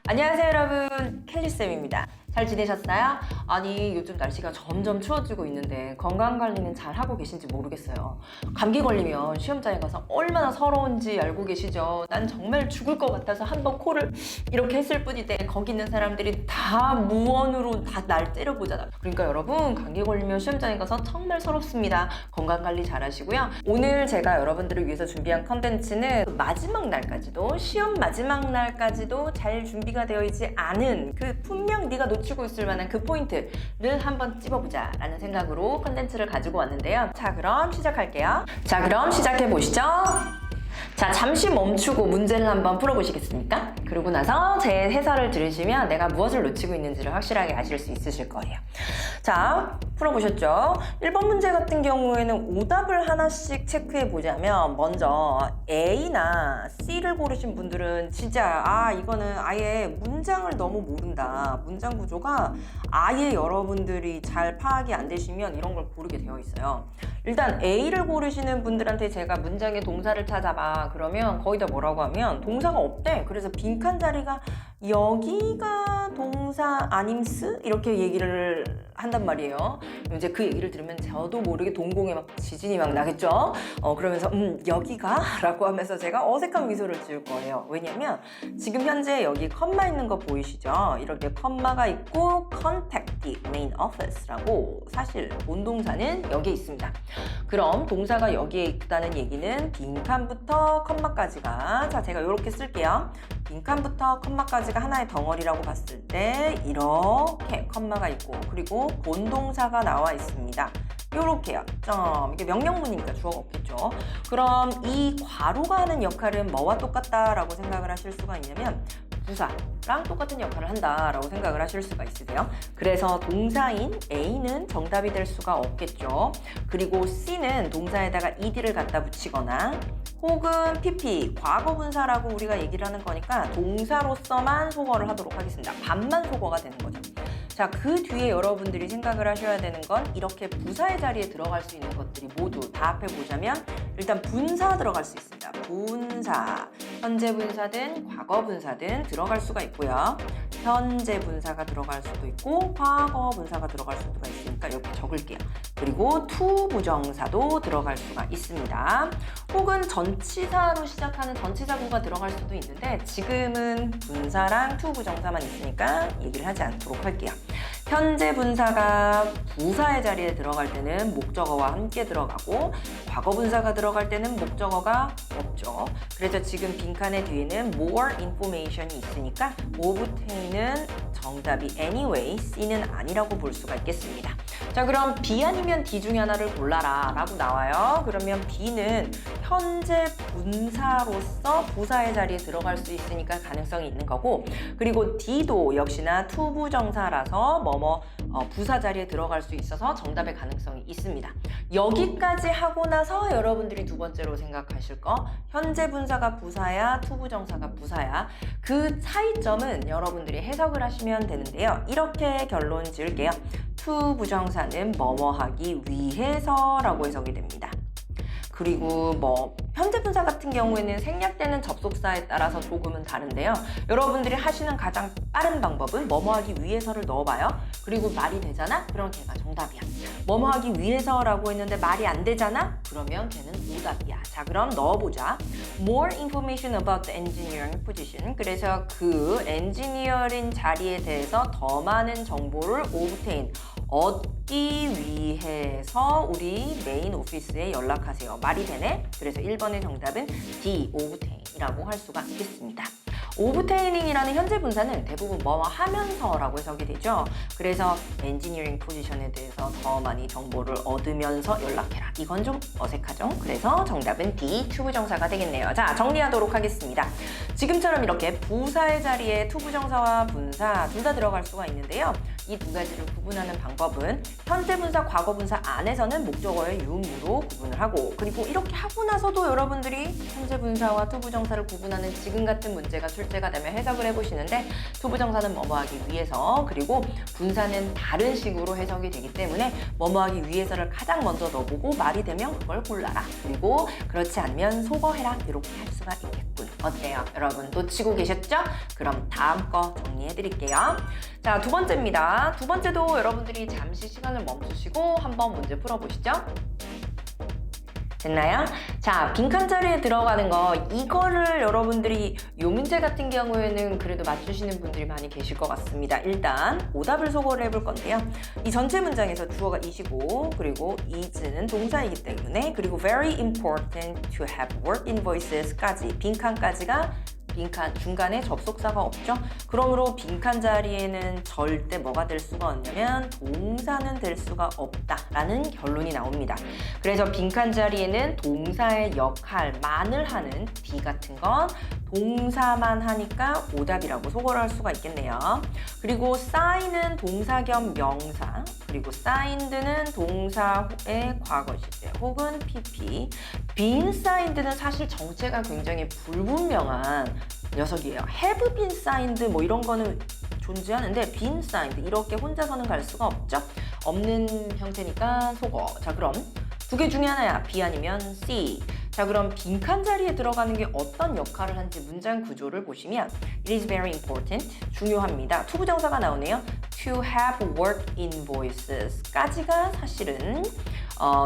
안녕하세요 여러분, 켈리쌤입니다. 잘 지내셨어요? 아니 요즘 날씨가 점점 추워지고 있는데 건강관리는 잘 하고 계신지 모르겠어요. 감기 걸리면 시험장에 가서 얼마나 서러운지 알고 계시죠? 난 정말 죽을 것 같아서 한번 코를 이렇게 했을 뿐인데 거기 있는 사람들이 다 무언으로 다 날 째려보잖아. 그러니까 여러분, 감기 걸리면 시험장에 가서 정말 서럽습니다. 건강관리 잘 하시고요. 오늘 제가 여러분들을 위해서 준비한 컨텐츠는 마지막 날까지도, 시험 마지막 날까지도 잘 준비가 되어 있지 않은 그 분명 네가 놓치고 있을 만한 그 포인트를 한번 찝어보자 라는 생각으로 컨텐츠를 가지고 왔는데요. 자, 그럼 시작할게요. 자, 그럼 시작해 보시죠. 자, 잠시 멈추고 문제를 한번 풀어보시겠습니까? 그러고 나서 제 해설을 들으시면 내가 무엇을 놓치고 있는지를 확실하게 아실 수 있으실 거예요. 자, 풀어보셨죠? 1번 문제 같은 경우에는 오답을 하나씩 체크해 보자면, 먼저 A나 C를 고르신 분들은 진짜 이거는 아예 문장을 너무 모른다, 문장 구조가 아예 여러분들이 잘 파악이 안 되시면 이런 걸 고르게 되어 있어요. 일단 A를 고르시는 분들한테 제가 문장의 동사를 찾아봐 그러면 거의 다 뭐라고 하면 동사가 없대. 그래서 빈칸 자리가 여기가 동사 아님스? 이렇게 얘기를 한단 말이에요. 이제 그 얘기를 들으면 저도 모르게 동공에 막 지진이 막 나겠죠? 그러면서 여기가? 라고 하면서 제가 어색한 미소를 지을 거예요. 왜냐면 지금 현재 여기 컴마 있는 거 보이시죠? 이렇게 컴마가 있고 contact the main office라고, 사실 본동사는 여기에 있습니다. 그럼 동사가 여기에 있다는 얘기는 빈칸부터 컴마까지가, 자, 제가 이렇게 쓸게요. 빈칸부터 컴마까지가 하나의 덩어리라고 봤을 때 이렇게 컴마가 있고, 그리고 본동사가 나와 있습니다. 요렇게요. 이게 명령문이니까 주어가 없겠죠. 그럼 이 괄호가 하는 역할은 뭐와 똑같다라고 생각을 하실 수가 있냐면 부사랑 똑같은 역할을 한다라고 생각을 하실 수가 있으세요. 그래서 동사인 A는 정답이 될 수가 없겠죠. 그리고 C는 동사에다가 ed를 갖다 붙이거나 혹은 PP, 과거분사라고 우리가 얘기를 하는 거니까 동사로서만 소거를 하도록 하겠습니다. 반만 소거가 되는 거죠. 자, 그 뒤에 여러분들이 생각을 하셔야 되는 건 이렇게 부사의 자리에 들어갈 수 있는 것들이 모두 다 합해 보자면, 일단 분사 들어갈 수 있습니다. 분사, 현재 분사든 과거 분사든 들어갈 수가 있고요. 현재 분사가 들어갈 수도 있고 과거 분사가 들어갈 수도 있으니까 이렇게 적을게요. 그리고 to 부정사도 들어갈 수가 있습니다. 혹은 전치사로 시작하는 전치사구가 들어갈 수도 있는데 지금은 분사랑 to 부정사만 있으니까 얘기를 하지 않도록 할게요. 현재 분사가 부사의 자리에 들어갈 때는 목적어와 함께 들어가고, 과거 분사가 들어갈 때는 목적어가 없죠. 그래서 지금 빈칸의 뒤에는 more information이 있으니까 obtain은 정답이 anyway, C는 아니라고 볼 수가 있겠습니다. 자, 그럼 B 아니면 D 중에 하나를 골라라 라고 나와요. 그러면 B는 현재 분사로서 부사의 자리에 들어갈 수 있으니까 가능성이 있는 거고, 그리고 D도 역시나 to 부정사라서 부사 자리에 들어갈 수 있어서 정답의 가능성이 있습니다. 여기까지 하고 나서 여러분들이 두 번째로 생각하실 거, 현재 분사가 부사야, to 부정사가 부사야, 그 차이점은 여러분들이 해석을 하시면 되는데요. 이렇게 결론 지을게요. to 부정사는 뭐뭐 하기 위해서라고 해석이 됩니다. 그리고 현재 분사 같은 경우에는 생략되는 접속사에 따라서 조금은 다른데요. 여러분들이 하시는 가장 빠른 방법은 뭐뭐 하기 위해서를 넣어봐요. 그리고 말이 되잖아? 그럼 걔가 정답이야. 뭐뭐 하기 위해서라고 했는데 말이 안 되잖아? 그러면 걔는 오답이야. 자, 그럼 넣어보자. More information about the engineering position. 그래서 그 엔지니어링 자리에 대해서 더 많은 정보를 obtain, 얻기 위해서 우리 메인 오피스에 연락하세요. 말이 되네? 그래서 1번의 정답은 D, obtain이라고 할 수가 있겠습니다. obtaining이라는 현재 분사는 대부분 뭐뭐 하면서라고 해석이 되죠. 그래서 엔지니어링 포지션에 대해서 더 많이 정보를 얻으면서 연락해라. 이건 좀 어색하죠? 그래서 정답은 D, to 부정사가 되겠네요. 자, 정리하도록 하겠습니다. 지금처럼 이렇게 부사의 자리에 to 부정사와 분사 둘 다 들어갈 수가 있는데요. 이 두 가지를 구분하는 방법은 현재 분사, 과거 분사 안에서는 목적어의 유무로 구분을 하고, 그리고 이렇게 하고 나서도 여러분들이 현재 분사와 to 부정사를 구분하는 지금 같은 문제가 문제가 되면 해석을 해보시는데 투부정사는 뭐뭐하기 위해서 그리고 분사는 다른 식으로 해석이 되기 때문에 뭐뭐하기 위해서를 가장 먼저 넣어보고 말이 되면 그걸 골라라. 그리고 그렇지 않으면 속어해라. 이렇게 할 수가 있겠군. 어때요? 여러분 놓치고 계셨죠? 그럼 다음 거 정리해드릴게요. 자, 두 번째입니다. 두 번째도 여러분들이 잠시 시간을 멈추시고 한번 문제 풀어보시죠. 됐나요? 자, 빈칸 자리에 들어가는 거 이거를 여러분들이 이 문제 같은 경우에는 그래도 맞추시는 분들이 많이 계실 것 같습니다. 일단 오답을 소거를 해볼 건데요. 이 전체 문장에서 주어가 is이고 그리고 is는 동사이기 때문에 그리고 very important to have work invoices까지 빈칸까지가 빈칸 중간에 접속사가 없죠. 그러므로 빈칸 자리에는 절대 뭐가 될 수가 없냐면 동사는 될 수가 없다라는 결론이 나옵니다. 그래서 빈칸 자리에는 동사의 역할만을 하는 D 같은 건 동사만 하니까 오답이라고 소거를 할 수가 있겠네요. 그리고 sign은 동사 겸 명사, 그리고 signed는 동사의 과거 시제 혹은 PP. been signed는 사실 정체가 굉장히 불분명한 녀석이에요. have been signed 뭐 이런 거는 존재하는데 been signed 이렇게 혼자서는 갈 수가 없죠. 없는 형태니까 속어. 자, 그럼 두 개 중에 하나야. B 아니면 C. 자, 그럼 빈칸 자리에 들어가는 게 어떤 역할을 하는지 문장 구조를 보시면 It is very important. 중요합니다. 투부정사가 나오네요. To have work invoices 까지가 사실은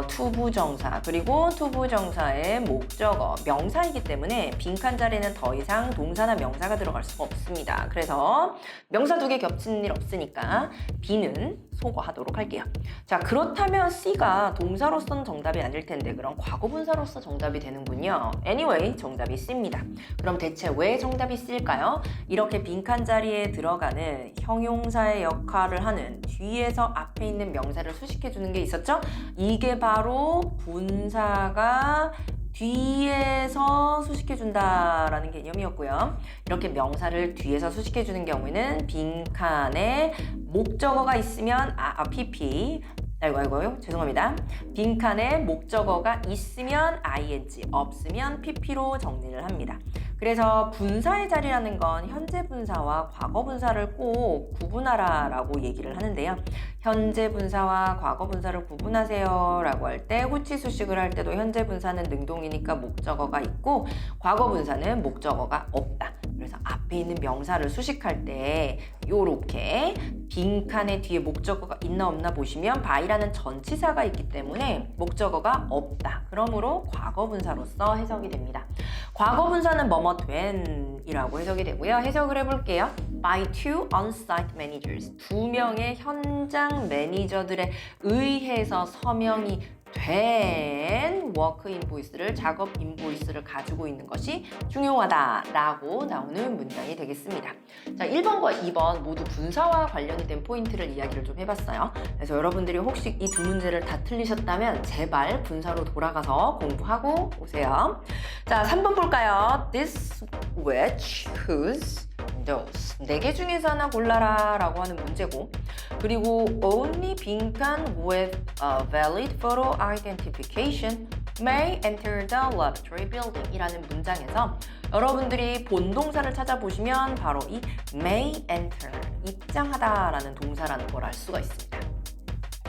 투부정사 그리고 투부정사의 목적어 명사이기 때문에 빈칸 자리에는 더 이상 동사나 명사가 들어갈 수가 없습니다. 그래서 명사 두 개 겹치는 일 없으니까 B는 소거하도록 할게요. 자, 그렇다면 C가 동사로서는 정답이 아닐 텐데 그럼 과거분사로서 정답이 되는군요. Anyway, 정답이 C입니다. 그럼 대체 왜 정답이 C일까요? 이렇게 빈칸 자리에 들어가는 형용사의 역할을 하는 뒤에서 앞에 있는 명사를 수식해 주는 게 있었죠? 이게 바로 분사가 뒤에서 수식해준다라는 개념이었고요. 이렇게 명사를 뒤에서 수식해주는 경우에는 빈칸에 목적어가 있으면 PP 아이고 죄송합니다. 빈칸에 목적어가 있으면 ing, 없으면 pp로 정리를 합니다. 그래서 분사의 자리라는 건 현재 분사와 과거 분사를 꼭 구분하라라고 얘기를 하는데요. 현재 분사와 과거 분사를 구분하세요 라고 할 때 후치수식을 할 때도 현재 분사는 능동이니까 목적어가 있고 과거 분사는 목적어가 없다. 그래서 앞에 있는 명사를 수식할 때 요렇게 빈칸의 뒤에 목적어가 있나 없나 보시면 by라는 전치사가 있기 때문에 목적어가 없다. 그러므로 과거 분사로서 해석이 됩니다. 과거 분사는 뭐뭐 된이라고 해석이 되고요. 해석을 해볼게요. By two on-site managers. 두 명의 현장 매니저들에 의해서 서명이 된 워크 인보이스를 작업 인보이스를 가지고 있는 것이 중요하다라고 나오는 문장이 되겠습니다. 자, 1번과 2번 모두 분사와 관련이 된 포인트를 이야기를 좀 해봤어요. 그래서 여러분들이 혹시 이 두 문제를 다 틀리셨다면 제발 분사로 돌아가서 공부하고 오세요. 자, 3번 볼까요? This, which, whose, those. 4개 중에서 하나 골라라 라고 하는 문제고 그리고 only 빈칸 with a valid photo identification may enter the laboratory building 이라는 문장에서 여러분들이 본동사를 찾아보시면 바로 이 may enter, 입장하다 라는 동사라는 걸 알 수가 있습니다.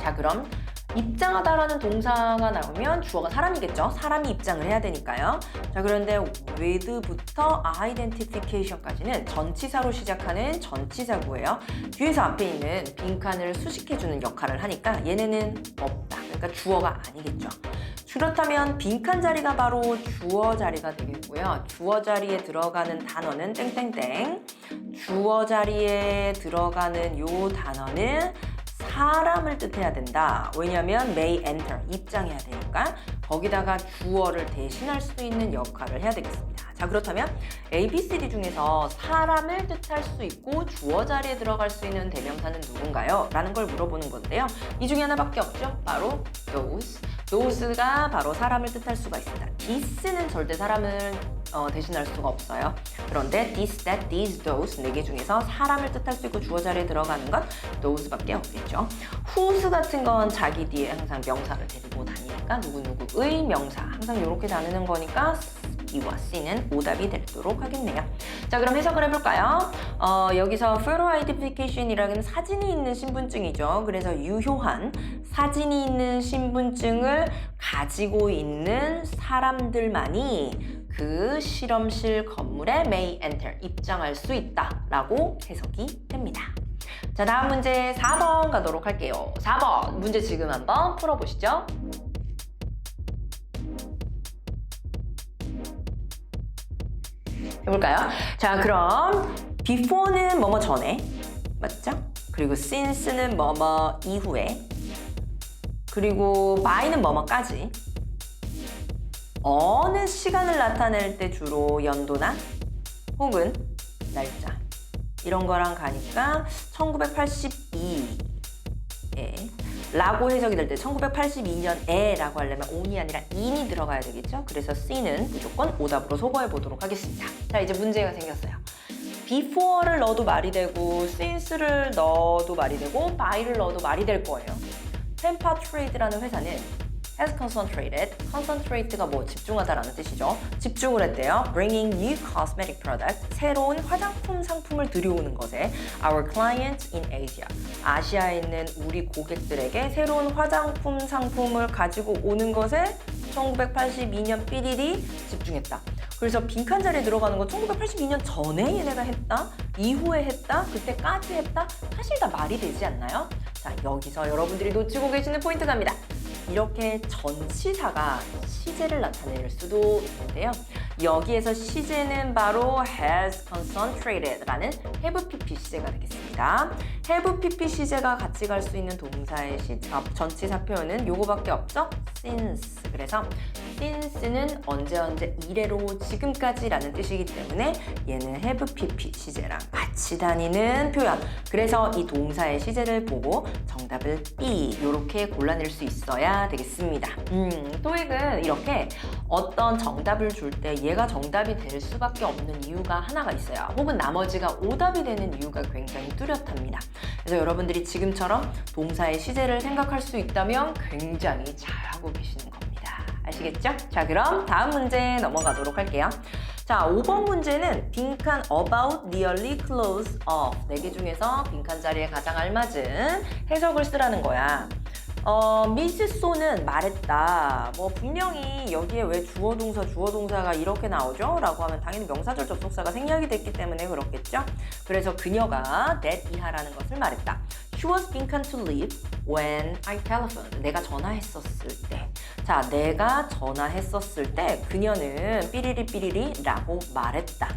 자, 그럼 입장하다라는 동사가 나오면 주어가 사람이겠죠? 사람이 입장을 해야 되니까요. 자, 그런데 with부터 identification까지는 전치사로 시작하는 전치사구예요. 뒤에서 앞에 있는 빈칸을 수식해주는 역할을 하니까 얘네는 없다. 그러니까 주어가 아니겠죠. 그렇다면 빈칸 자리가 바로 주어 자리가 되겠고요. 주어 자리에 들어가는 단어는 땡땡땡. 주어 자리에 들어가는 요 단어는 사람을 뜻해야 된다. 왜냐하면 may enter, 입장해야 되니까 거기다가 주어를 대신할 수 있는 역할을 해야 되겠습니다. 자, 그렇다면 A, B, C, D 중에서 사람을 뜻할 수 있고 주어 자리에 들어갈 수 있는 대명사는 누군가요? 라는 걸 물어보는 건데요. 이 중에 하나밖에 없죠? 바로 those. those가 바로 사람을 뜻할 수가 있습니다. this는 절대 사람을 대신할 수가 없어요. 그런데 this, that, these, those 4개 중에서 사람을 뜻할 수 있고 주어 자리에 들어가는 건 those밖에 없겠죠. whose 같은 건 자기 뒤에 항상 명사를 데리고 다니니까 누구누구의 명사 항상 이렇게 나누는 거니까 B와 C는 오답이 되도록 하겠네요. 자, 그럼 해석을 해볼까요? 여기서 photo identification이라는 사진이 있는 신분증이죠. 그래서 유효한 사진이 있는 신분증을 가지고 있는 사람들만이 그 실험실 건물에 may enter, 입장할 수 있다라고 해석이 됩니다. 자, 다음 문제 4번 가도록 할게요. 4번 문제 지금 한번 풀어보시죠. 해볼까요? 자, 그럼 before는 뭐뭐 전에, 맞죠? 그리고 since는 뭐뭐 이후에, 그리고 by는 뭐뭐까지. 어느 시간을 나타낼 때 주로 연도나 혹은 날짜 이런 거랑 가니까 1982에 라고 해석이 될 때 1982년에 라고 하려면 on이 아니라 in이 들어가야 되겠죠? 그래서 C는 무조건 오답으로 소거해 보도록 하겠습니다. 자, 이제 문제가 생겼어요. before를 넣어도 말이 되고 since를 넣어도 말이 되고 by를 넣어도 말이 될 거예요. Tempa-Trade라는 회사는 has concentrate가 뭐 집중하다라는 뜻이죠. 집중을 했대요. Bringing new cosmetic products, 새로운 화장품 상품을 들여오는 것에 our clients in Asia, 아시아에 있는 우리 고객들에게 새로운 화장품 상품을 가지고 오는 것에 1982년 삐리리 집중했다. 그래서 빈칸 자리에 들어가는 거 1982년 전에 얘네가 했다? 이후에 했다? 그때까지 했다? 사실 다 말이 되지 않나요? 자, 여기서 여러분들이 놓치고 계시는 포인트 갑니다. 이렇게 전치사가 시제를 나타낼 수도 있는데요. 여기에서 시제는 바로 has concentrated라는 have pp 시제가 되겠습니다. have pp 시제가 같이 갈 수 있는 동사의 전치사 표현은 요거밖에 없죠? since. 그래서 since는 언제 이래로 지금까지라는 뜻이기 때문에 얘는 have pp 시제랑 같이 다니는 표현. 그래서 이 동사의 시제를 보고 정답을 B 이렇게 골라낼 수 있어야 되겠습니다. 토익은 이렇게 어떤 정답을 줄 때 얘가 정답이 될 수밖에 없는 이유가 하나가 있어요. 혹은 나머지가 오답이 되는 이유가 굉장히 뚜렷합니다. 그래서 여러분들이 지금처럼 동사의 시제를 생각할 수 있다면 굉장히 잘하고 계시는 겁니다. 아시겠죠? 자, 그럼 다음 문제 넘어가도록 할게요. 자, 5번 문제는 빈칸 about, nearly, close, of 4개 중에서 빈칸 자리에 가장 알맞은 해석을 쓰라는 거야. 미스 소는 말했다. 뭐 분명히 여기에 왜 주어 동사가 이렇게 나오죠? 라고 하면 당연히 명사절 접속사가 생략이 됐기 때문에 그렇겠죠? 그래서 그녀가 that 이하라는 것을 말했다. She was 빈칸 to leave when I telephoned. 내가 전화했었을 때. 자, 내가 전화했었을 때 그녀는 삐리리 라고 말했다.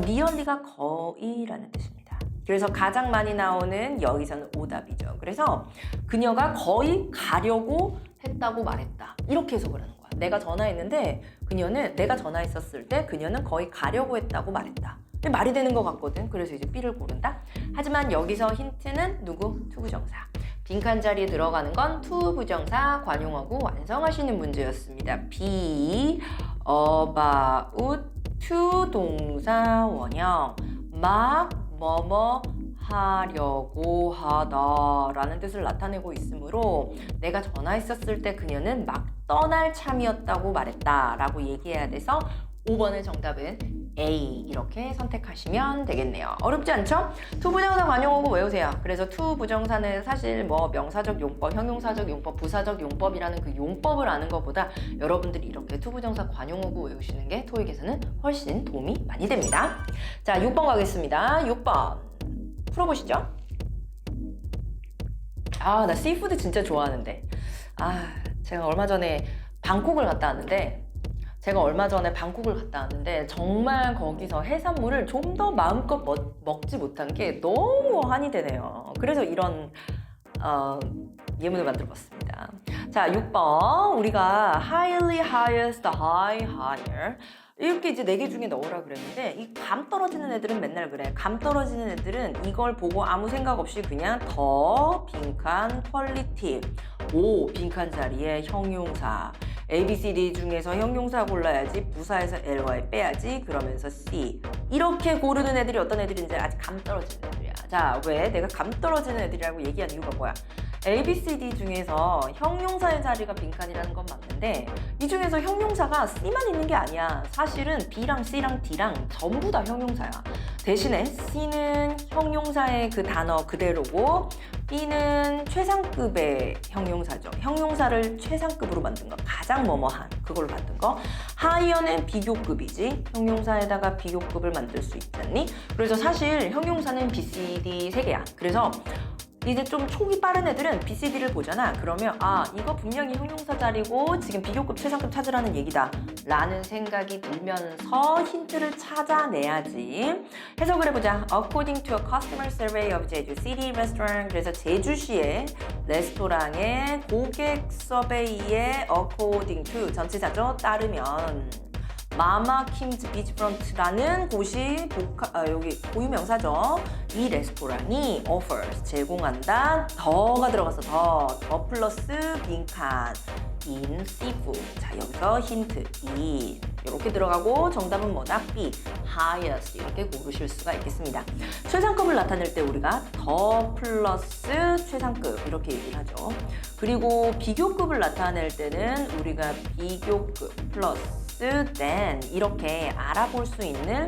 nearly가 거의라는 뜻입니다. 그래서 가장 많이 나오는 여기서는 오답이죠. 그래서 그녀가 거의 가려고 했다고 말했다. 이렇게 해석을 하는 거야. 내가 전화했는데 내가 전화했었을 때 그녀는 거의 가려고 했다고 말했다. 말이 되는 것 같거든. 그래서 이제 B를 고른다. 하지만 여기서 힌트는 누구? 투부정사. 빈칸 자리에 들어가는 건 투부정사 관용어구 완성하시는 문제였습니다. B, about, to 동사 원형, 막 뭐뭐 하려고 하다 라는 뜻을 나타내고 있으므로 내가 전화했었을 때 그녀는 막 떠날 참이었다고 말했다 라고 얘기해야 돼서 5번의 정답은 A 이렇게 선택하시면 되겠네요. 어렵지 않죠? 투부정사 관용어구 외우세요. 그래서 투부정사는 사실 뭐 명사적 용법, 형용사적 용법, 부사적 용법이라는 그 용법을 아는 것보다 여러분들이 이렇게 투부정사 관용어구 외우시는 게 토익에서는 훨씬 도움이 많이 됩니다. 자, 6번 가겠습니다. 6번 풀어보시죠. 아, 나 씨푸드 진짜 좋아하는데. 제가 얼마 전에 방콕을 갔다 왔는데 정말 거기서 해산물을 좀 더 마음껏 먹지 못한 게 너무 한이 되네요. 그래서 이런 예문을 만들어봤습니다. 자, 6번 우리가 highly, highest, high, higher 이렇게 이제 4개 중에 넣으라 그랬는데 이 감 떨어지는 애들은 맨날 그래. 감 떨어지는 애들은 이걸 보고 아무 생각 없이 그냥 더 빈칸 퀄리티 5 빈칸 자리에 형용사 A, B, C, D 중에서 형용사 골라야지 부사에서 LY 빼야지 그러면서 C 이렇게 고르는 애들이 어떤 애들인지 아직 감 떨어지는 애들이야. 자, 왜 내가 감 떨어지는 애들이라고 얘기한 이유가 뭐야? A, B, C, D 중에서 형용사의 자리가 빈칸이라는 건 맞는데 이 중에서 형용사가 C만 있는 게 아니야. 사실은 B랑 C랑 D랑 전부 다 형용사야. 대신에 C는 형용사의 그 단어 그대로고 B는 최상급의 형용사죠. 형용사를 최상급으로 만든 거, 가장 뭐뭐한 그걸로 만든 거. 하이어는 비교급이지. 형용사에다가 비교급을 만들 수 있잖니? 그래서 사실 형용사는 B, C, D 세 개야. 그래서 이제 좀 촉이 빠른 애들은 B, C, D를 보잖아. 그러면 아, 이거 분명히 형용사 자리고 지금 비교급, 최상급 찾으라는 얘기다 라는 생각이 들면서 힌트를 찾아내야지. 해석을 해보자. According to a customer survey of Jeju City Restaurant. 그래서 제주시의 레스토랑의 고객 서베이에 according to 전치사죠. 따르면 마마킴즈 비치프런트라는 곳이 여기 고유명사죠. 이 레스토랑이 offers 제공한다. 더가 들어갔어. 더 플러스 빈칸 in seafood. 자, 여기서 힌트 in 이렇게 들어가고 정답은 뭐다? B highest 이렇게 고르실 수가 있겠습니다. 최상급을 나타낼 때 우리가 더 플러스 최상급 이렇게 얘기를 하죠. 그리고 비교급을 나타낼 때는 우리가 비교급 플러스 than 이렇게 알아볼 수 있는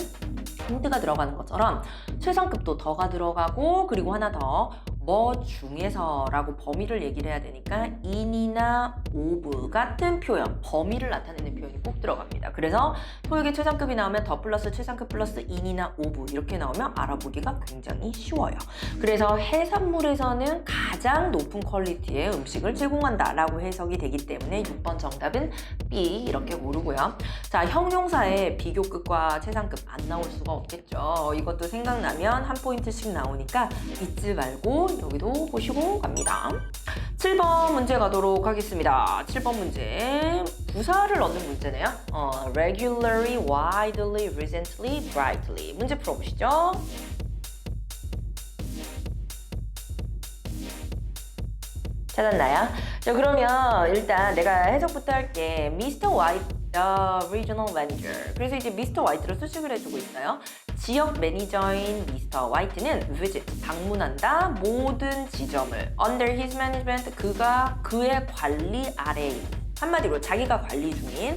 힌트가 들어가는 것처럼 최상급도 더가 들어가고 그리고 하나 더 뭐 중에서라고 범위를 얘기를 해야 되니까 in이나 of 같은 표현, 범위를 나타내는 표현이 꼭 들어갑니다. 그래서 토익에 최상급이 나오면 더 플러스 최상급 플러스 in이나 of 이렇게 나오면 알아보기가 굉장히 쉬워요. 그래서 해산물에서는 가장 높은 퀄리티의 음식을 제공한다라고 해석이 되기 때문에 6번 정답은 B 이렇게 고르고요. 자, 형용사에 비교급과 최상급 안 나올 수가 없겠죠. 이것도 생각나면 한 포인트씩 나오니까 잊지 말고 여기도 보시고 갑니다. 7번 문제 가도록 하겠습니다. 7번 문제 부사를 얻는 문제네요. regularly, widely, recently, brightly 문제 풀어보시죠. 찾았나요? 자, 그러면 일단 내가 해석부터 할게. Mr. White, the regional manager. 그래서 이제 Mr. White를 수식을 해주고 있어요. 지역 매니저인 Mr. White는 visit, 방문한다. 모든 지점을 under his management, 그의 관리 아래인. 한마디로 자기가 관리 중인,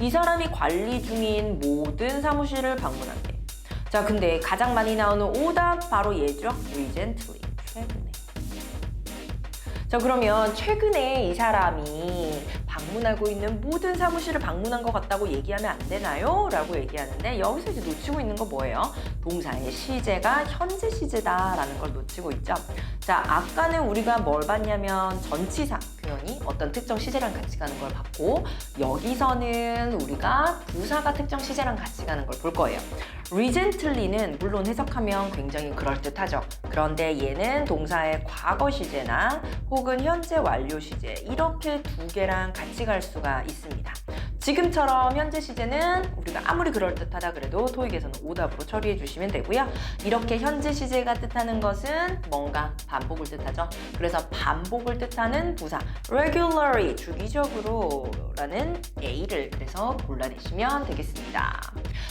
이 사람이 관리 중인 모든 사무실을 방문한대. 자, 근데 가장 많이 나오는 오답 바로 얘죠. recently, 최근에. 자, 그러면 최근에 이 사람이 방문하고 있는 모든 사무실을 방문한 것 같다고 얘기하면 안 되나요? 라고 얘기하는데 여기서 이제 놓치고 있는 거 뭐예요? 동사의 시제가 현재 시제다라는 걸 놓치고 있죠. 자, 아까는 우리가 뭘 봤냐면 전치사 표현이 어떤 특정 시제랑 같이 가는 걸 봤고 여기서는 우리가 부사가 특정 시제랑 같이 가는 걸 볼 거예요. recently는 물론 해석하면 굉장히 그럴듯하죠. 그런데 얘는 동사의 과거 시제나 혹은 현재 완료 시제 이렇게 두 개랑 같이 갈 수가 있습니다. 지금처럼 현재 시제는 우리가 아무리 그럴듯하다 그래도 토익에서는 오답으로 처리해 주시면 되고요. 이렇게 현재 시제가 뜻하는 것은 뭔가 반복을 뜻하죠. 그래서 반복을 뜻하는 부사 regularly, 주기적으로 라는 A를 그래서 골라내시면 되겠습니다.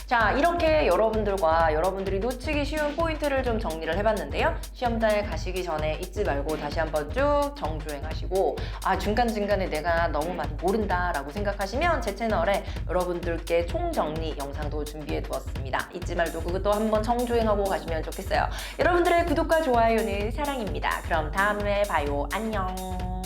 자, 이렇게 여러분들이 놓치기 쉬운 포인트를 좀 정리를 해봤는데요. 시험장에 가시기 전에 잊지 말고 다시 한번 쭉 정주행하시고 중간중간에 내가 너무 많이 모른다 라고 생각하시면 제 채널에 여러분들께 총정리 영상도 준비해 두었습니다. 잊지 말고 그것도 한번 정주행하고 가시면 좋겠어요. 여러분들의 구독과 좋아요는 사랑입니다. 그럼 다음에 봐요. 안녕.